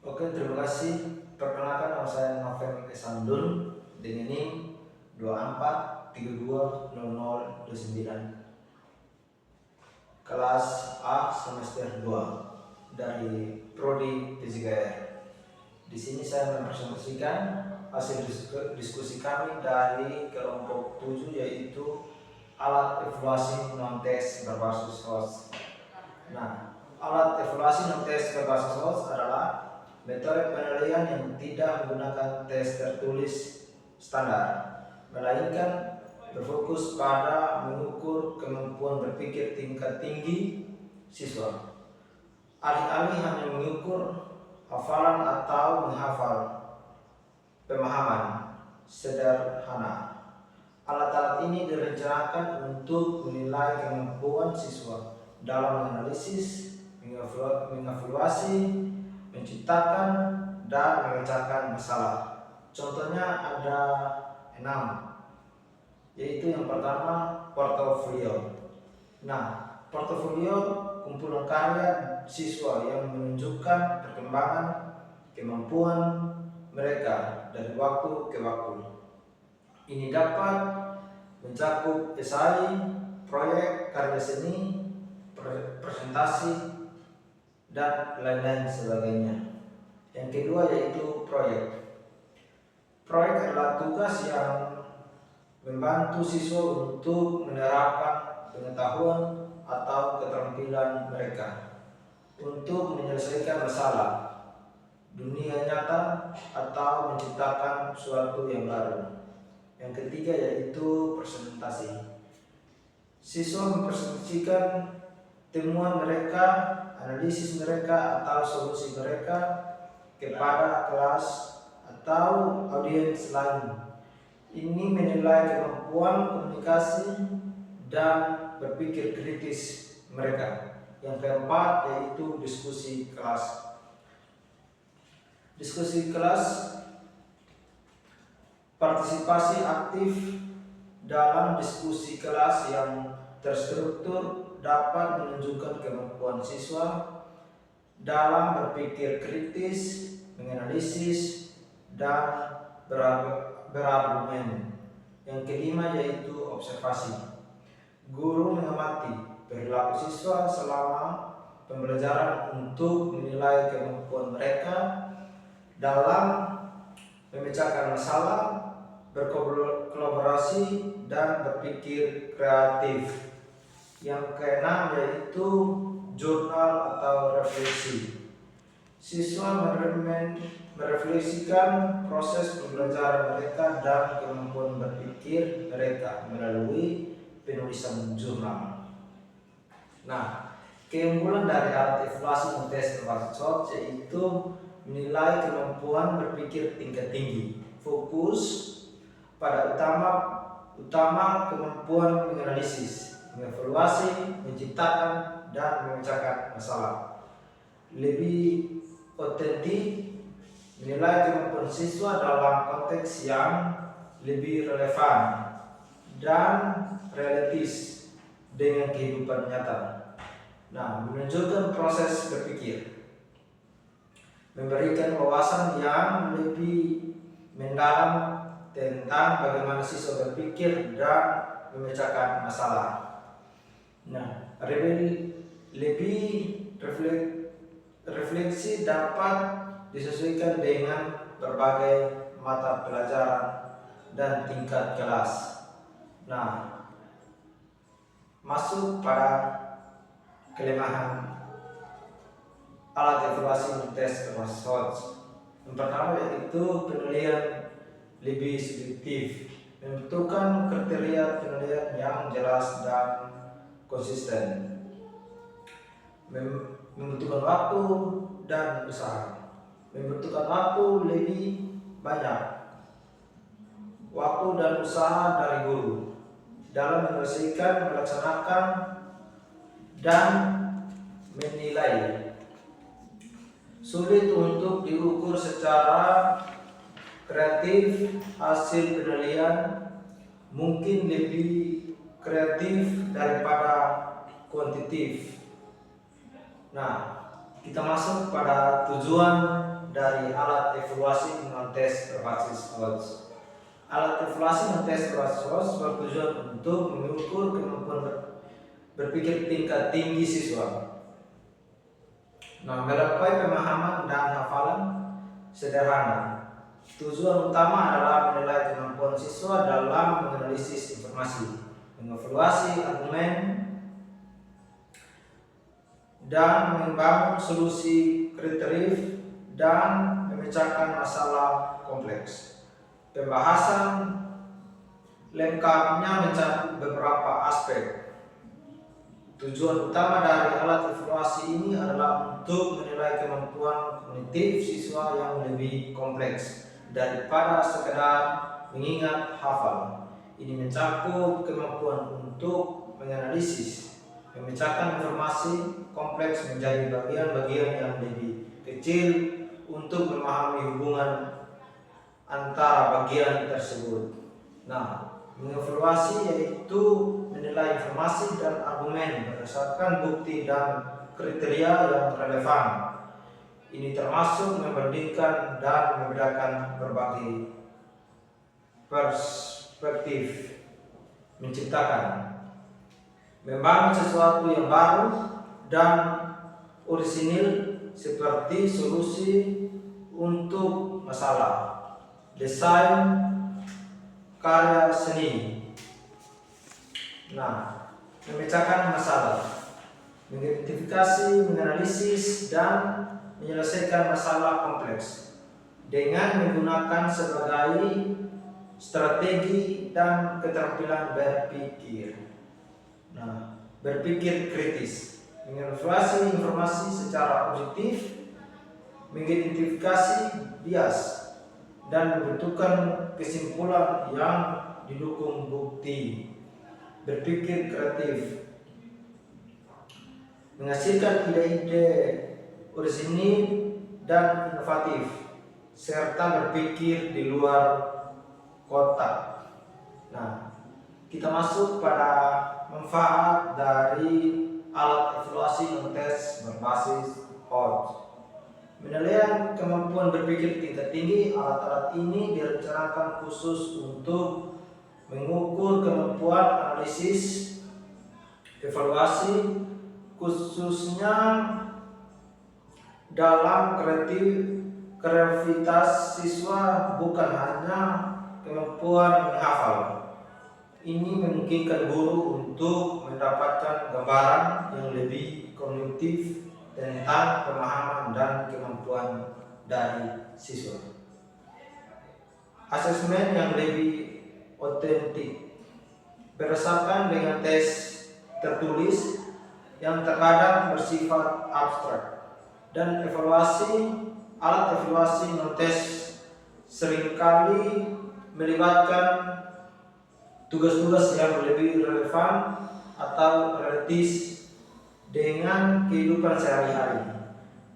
Oke, terima kasih. Perkenalkan, nama saya Novel Esandun dengan NIM 24320029, kelas A semester 2 dari Prodi PJKR. Di sini saya mempresentasikan hasil diskusi kami dari kelompok 7, yaitu alat evaluasi non-tes berbasis host. Nah, alat evaluasi non-tes berbasis host adalah metode penilaian yang tidak menggunakan tes tertulis standar, melainkan berfokus pada mengukur kemampuan berpikir tingkat tinggi siswa. Alih-alih hanya mengukur hafalan atau menghafal pemahaman sederhana, alat-alat ini direncanakan untuk menilai kemampuan siswa dalam menganalisis, mengevaluasi, menciptakan, dan memecahkan masalah. Contohnya ada 6, yaitu yang pertama portofolio. Nah, portofolio kumpulan karya siswa yang menunjukkan perkembangan kemampuan mereka dari waktu ke waktu. Ini dapat mencakup esai, proyek, karya seni, presentasi, dan lain-lain sebagainya. Yang kedua yaitu proyek. Proyek adalah tugas yang membantu siswa untuk menerapkan pengetahuan atau keterampilan mereka untuk menyelesaikan masalah dunia nyata atau menciptakan sesuatu yang baru. Yang ketiga yaitu presentasi. Siswa mempresentasikan temuan mereka, analisis mereka, atau solusi mereka kepada kelas atau audiens lain. Ini menilai kemampuan komunikasi dan berpikir kritis mereka. Yang keempat yaitu diskusi kelas. Diskusi kelas, partisipasi aktif dalam diskusi kelas yang terstruktur dapat menunjukkan kemampuan siswa dalam berpikir kritis, menganalisis, dan berargumen. Yang kelima yaitu observasi. Guru mengamati perilaku siswa selama pembelajaran untuk menilai kemampuan mereka dalam memecahkan masalah, berkolaborasi, dan berpikir kreatif. Yang keenam yaitu jurnal atau refleksi. Siswa merefleksikan proses pembelajaran mereka dan kemampuan berpikir mereka melalui penulisan jurnal. Nah, keunggulan dari alat evaluasi non-tes berbasis host yaitu menilai kemampuan berpikir tingkat tinggi, fokus pada utama kemampuan menganalisis, mengevaluasi, menciptakan, dan memecahkan masalah. Lebih otentik, menilai kemampuan siswa dalam konteks yang lebih relevan dan realistis dengan kehidupan nyata. Nah, menunjukkan proses berpikir, memberikan wawasan yang lebih mendalam tentang bagaimana siswa berpikir dan memecahkan masalah. Nah, lebih refleksi dapat disesuaikan dengan berbagai mata pelajaran dan tingkat kelas. Nah, masuk pada kelemahan alat evaluasi non-tes berbasis host. Yang pertama yaitu penilaian lebih subjektif, menentukan kriteria penilaian yang jelas dan konsisten, membutuhkan waktu dan usaha. Membutuhkan waktu lebih banyak waktu dan usaha dari guru dalam menyelesaikan, melaksanakan, dan menilai. Sulit untuk diukur secara kreatif. Hasil penilaian mungkin lebih kreatif daripada kuantitatif. Nah, kita masuk pada tujuan dari alat evaluasi non-tes berbasis odds. Alat evaluasi non-tes berbasis odds bertujuan untuk mengukur kemampuan berpikir tingkat tinggi siswa. Nah, melampaui pemahaman dan hafalan sederhana. Tujuan utama adalah menilai kemampuan siswa dalam menganalisis informasi, mengevaluasi argumen, dan membangun solusi kreatif dan memecahkan masalah kompleks. Pembahasan lengkapnya mencakup beberapa aspek. Tujuan utama dari alat evaluasi ini adalah untuk menilai kemampuan kognitif siswa yang lebih kompleks daripada sekedar mengingat hafal. Ini mencakup kemampuan untuk menganalisis, memecahkan informasi kompleks menjadi bagian-bagian yang lebih kecil untuk memahami hubungan antara bagian tersebut. Nah, mengevaluasi yaitu menilai informasi dan argumen berdasarkan bukti dan kriteria yang relevan. Ini termasuk membandingkan dan membedakan berbagai perspektif, menciptakan, membangun sesuatu yang baru dan orisinil seperti solusi untuk masalah, desain, karya seni. Nah, memecahkan masalah, mengidentifikasi, menganalisis, dan menyelesaikan masalah kompleks dengan menggunakan sebagai strategi dan keterampilan berpikir. Nah, berpikir kritis, mengevaluasi informasi secara objektif, mengidentifikasi bias, dan menentukan kesimpulan yang didukung bukti. Berpikir kreatif, menghasilkan ide-ide orisinil dan inovatif, serta berpikir di luar kotak. Nah, kita masuk pada manfaat dari alat evaluasi non-tes berbasis odds. Penilaian kemampuan berpikir tingkat tinggi, alat-alat ini direncanakan khusus untuk mengukur kemampuan analisis, evaluasi, khususnya dalam kreativitas siswa, bukan hanya kemampuan menghafal. Ini memungkinkan guru untuk mendapatkan gambaran yang lebih kognitif tentang pemahaman dan kemampuan dari siswa. Asesmen yang lebih otentik berdasarkan dengan tes tertulis yang terkadang bersifat abstrak, dan alat evaluasi non-tes seringkali melibatkan tugas-tugas yang lebih relevan atau relatif dengan kehidupan sehari-hari.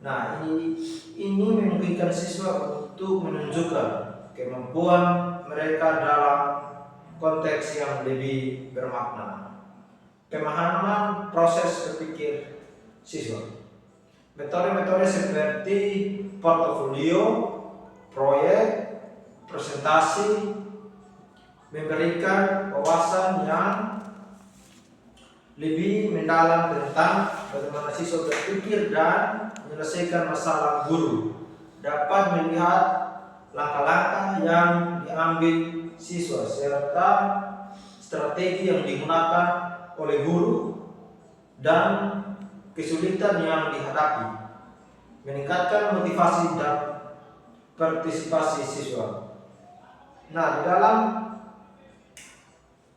Nah, ini memungkinkan siswa untuk menunjukkan kemampuan mereka dalam konteks yang lebih bermakna. Pemahaman proses berpikir siswa. Metode-metode seperti portofolio, proyek, presentasi memberikan wawasan yang lebih mendalam tentang bagaimana siswa berpikir dan menyelesaikan masalah. Guru dapat melihat langkah-langkah yang diambil siswa serta strategi yang digunakan oleh guru dan kesulitan yang dihadapi, meningkatkan motivasi dan partisipasi siswa. Nah, di dalam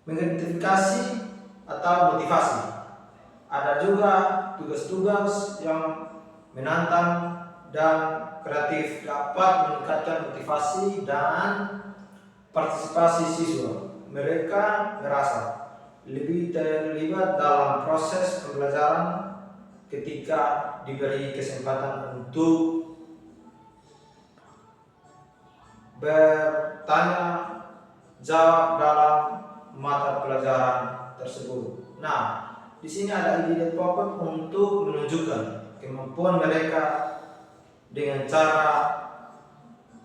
mengidentifikasi atau motivasi, ada juga tugas-tugas yang menantang dan kreatif dapat meningkatkan motivasi dan partisipasi siswa. Mereka merasa lebih terlibat dalam proses pembelajaran ketika diberi kesempatan untuk bertanya jawab dalam mata pelajaran tersebut. Nah, di sini ada ide pokok untuk menunjukkan kemampuan mereka dengan cara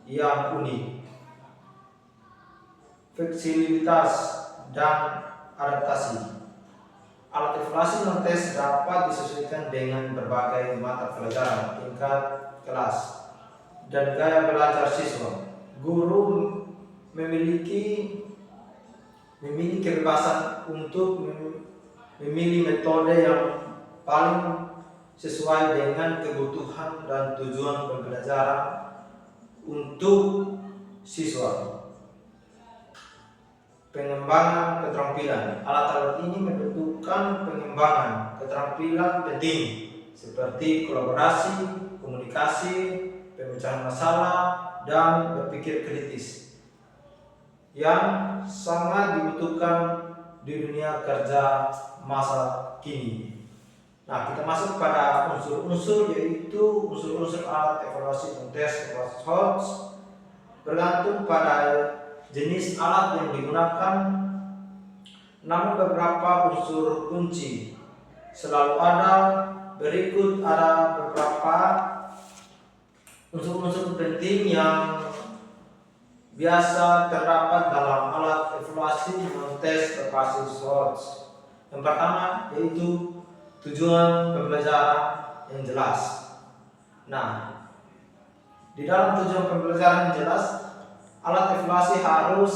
yang unik, fleksibilitas, dan adaptasi. Alat evaluasi non-tes dapat disesuaikan dengan berbagai mata pelajaran, tingkat kelas, dan gaya belajar siswa. Guru memiliki kebebasan untuk memilih metode yang paling sesuai dengan kebutuhan dan tujuan pembelajaran untuk siswa. Pengembangan keterampilan. Alat-alat ini membentukkan pengembangan keterampilan penting seperti kolaborasi, komunikasi, pemecahan masalah, dan berpikir kritis yang sangat dibutuhkan di dunia kerja masa kini. Nah, kita masuk pada unsur-unsur, yaitu unsur-unsur alat evaluasi non-tes evaluasi HOTS bergantung pada jenis alat yang digunakan, namun beberapa unsur kunci selalu ada. Berikut ada beberapa unsur-unsur penting yang biasa terdapat dalam alat evaluasi non-tes berbasis HOTS. Yang pertama yaitu tujuan pembelajaran yang jelas. Nah, di dalam tujuan pembelajaran yang jelas, alat evaluasi harus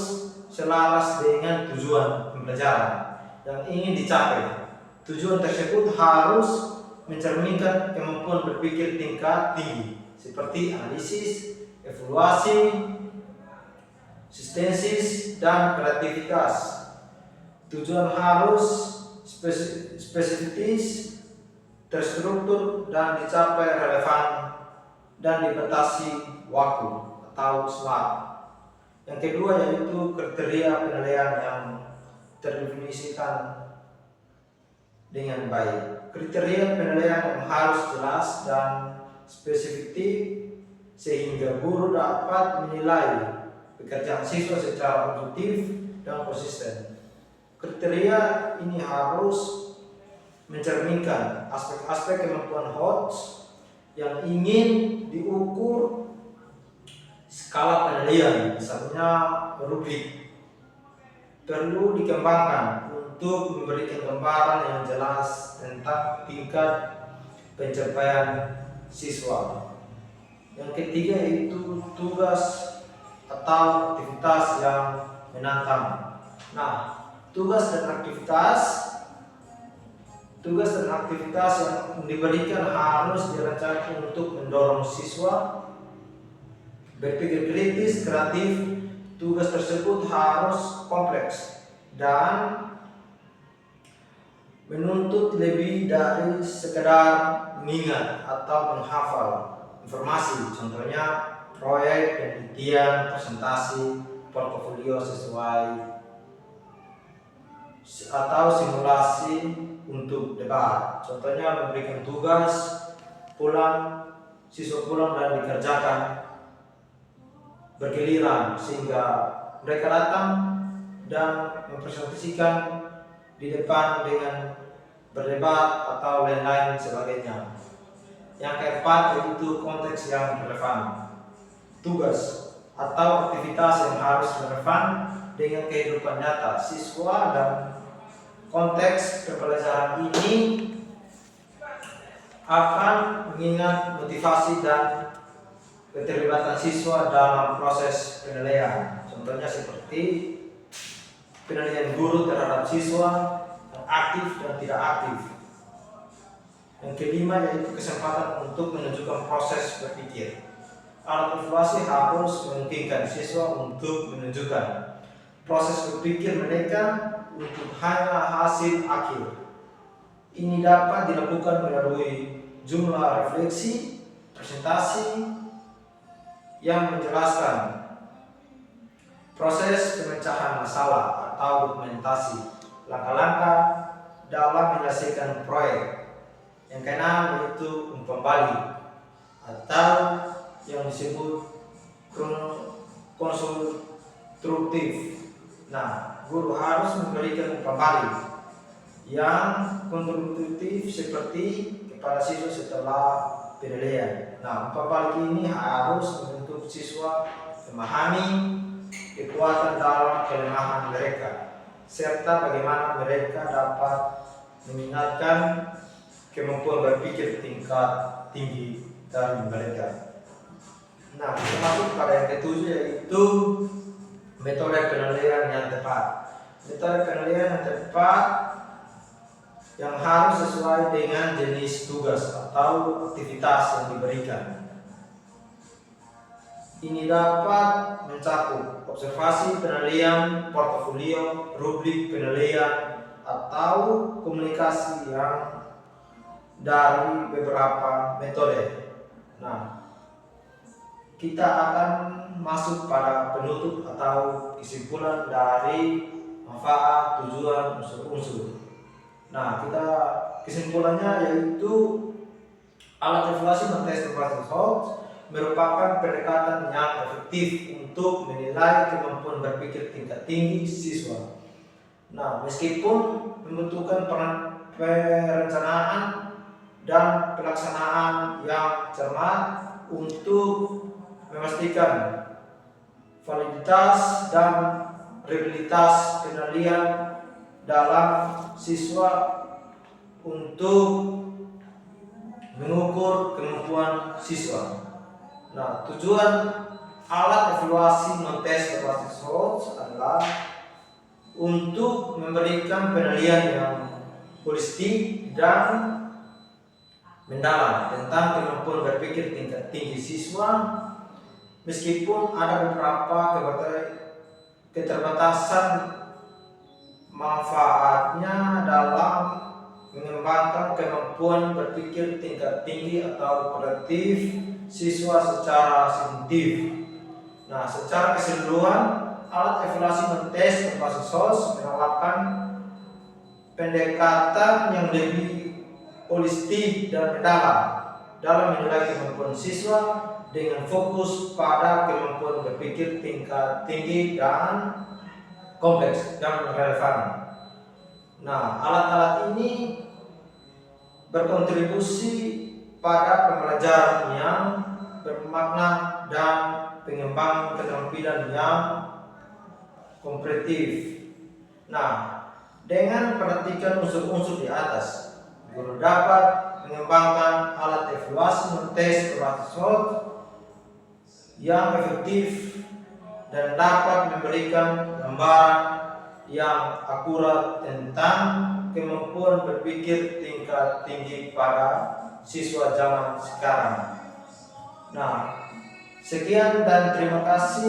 selaras dengan tujuan pembelajaran yang ingin dicapai. Tujuan tersebut harus mencerminkan kemampuan berpikir tingkat tinggi seperti analisis, evaluasi, sintesis, dan kreativitas. Tujuan harus spesifis, terstruktur, dan dicapai relevan dan dibatasi waktu atau SMART. Yang kedua yaitu kriteria penilaian yang terdefinisikan dengan baik. Kriteria penilaian yang harus jelas dan spesifik sehingga guru dapat menilai pekerjaan siswa secara objektif dan konsisten. Kriteria ini harus mencerminkan aspek-aspek kemampuan HOTS yang ingin diukur, skala penilaian, misalnya rubrik, perlu dikembangkan untuk memberikan gambaran yang jelas tentang tingkat pencapaian siswa. Yang ketiga yaitu tugas atau aktivitas yang menantang. Nah, tugas dan aktivitas yang diberikan harus dirancang untuk mendorong siswa berpikir kritis, kreatif. Tugas tersebut harus kompleks dan menuntut lebih dari sekedar mengingat atau menghafal informasi. Contohnya proyek, penelitian, presentasi, portofolio sesuai atau simulasi untuk debat. Contohnya memberikan tugas siswa pulang dan dikerjakan bergiliran sehingga mereka datang dan mempresentasikan di depan dengan berdebat atau lain-lain sebagainya. Yang keempat yaitu konteks yang relevan. Tugas atau aktivitas yang harus relevan dengan kehidupan nyata siswa dan konteks pembelajaran ini akan mengingat motivasi dan keterlibatan siswa dalam proses penilaian. Contohnya seperti penilaian guru terhadap siswa yang aktif dan tidak aktif. Yang kelima yaitu kesempatan untuk menunjukkan proses berpikir. Alat evaluasi harus memungkinkan siswa untuk menunjukkan proses berpikir mereka untuk hanya hasil akhir. Ini dapat dilakukan melalui jumlah refleksi, presentasi yang menjelaskan proses pemecahan masalah atau dokumentasi, langkah-langkah dalam menyelesaikan proyek. Yang keenam yaitu umpan balik atau yang disebut konstruktif. Nah, guru harus memberikan umpan balik yang konstruktif seperti kepada siswa setelah penilaian. Nah, umpan balik ini harus membentuk untuk siswa memahami kekuatan dalam kelemahan mereka, serta bagaimana mereka dapat meningkatkan kemampuan berpikir tingkat tinggi dari mereka. Nah, kita masuk pada yang ketujuh, yaitu metode penilaian yang tepat. Metode penilaian yang tepat yang harus sesuai dengan jenis tugas atau aktivitas yang diberikan. Ini dapat mencakup observasi penilaian, portofolio, rubrik penilaian, atau komunikasi yang dari beberapa metode. Nah, kita akan masuk pada penutup atau kesimpulan dari manfaat, tujuan, unsur-unsur. Nah, kesimpulannya yaitu alat evaluasi mentes berbasis SWOT merupakan pendekatan yang efektif untuk menilai kemampuan berpikir tingkat tinggi siswa. Nah, meskipun membutuhkan perencanaan dan pelaksanaan yang cermat untuk memastikan validitas dan reliabilitas penilaian dalam siswa untuk mengukur kemampuan siswa. Nah, tujuan alat evaluasi mentes berbasis SWOT adalah untuk memberikan penilaian yang holistik dan mendalam tentang kemampuan berpikir tingkat tinggi siswa, meskipun ada beberapa keterbatasan manfaatnya dalam mengembangkan kemampuan berpikir tingkat tinggi atau produktif siswa secara subjektif. Nah, secara keseluruhan, alat evaluasi mentes berbasis SWOT menawarkan pendekatan yang lebih holistik dan mendalam dalam menilai kemampuan siswa dengan fokus pada kemampuan berpikir tingkat tinggi dan kompleks dan relevan. Nah, alat-alat ini berkontribusi pada pembelajaran yang bermakna dan pengembangan keterampilan yang kompetitif. Nah, dengan perhatikan unsur-unsur di atas, guru dapat mengembangkan alat evaluasi mentes berbasis SWOT yang efektif dan dapat memberikan gambaran yang akurat tentang kemampuan berpikir tingkat tinggi pada siswa zaman sekarang. Nah, sekian dan terima kasih.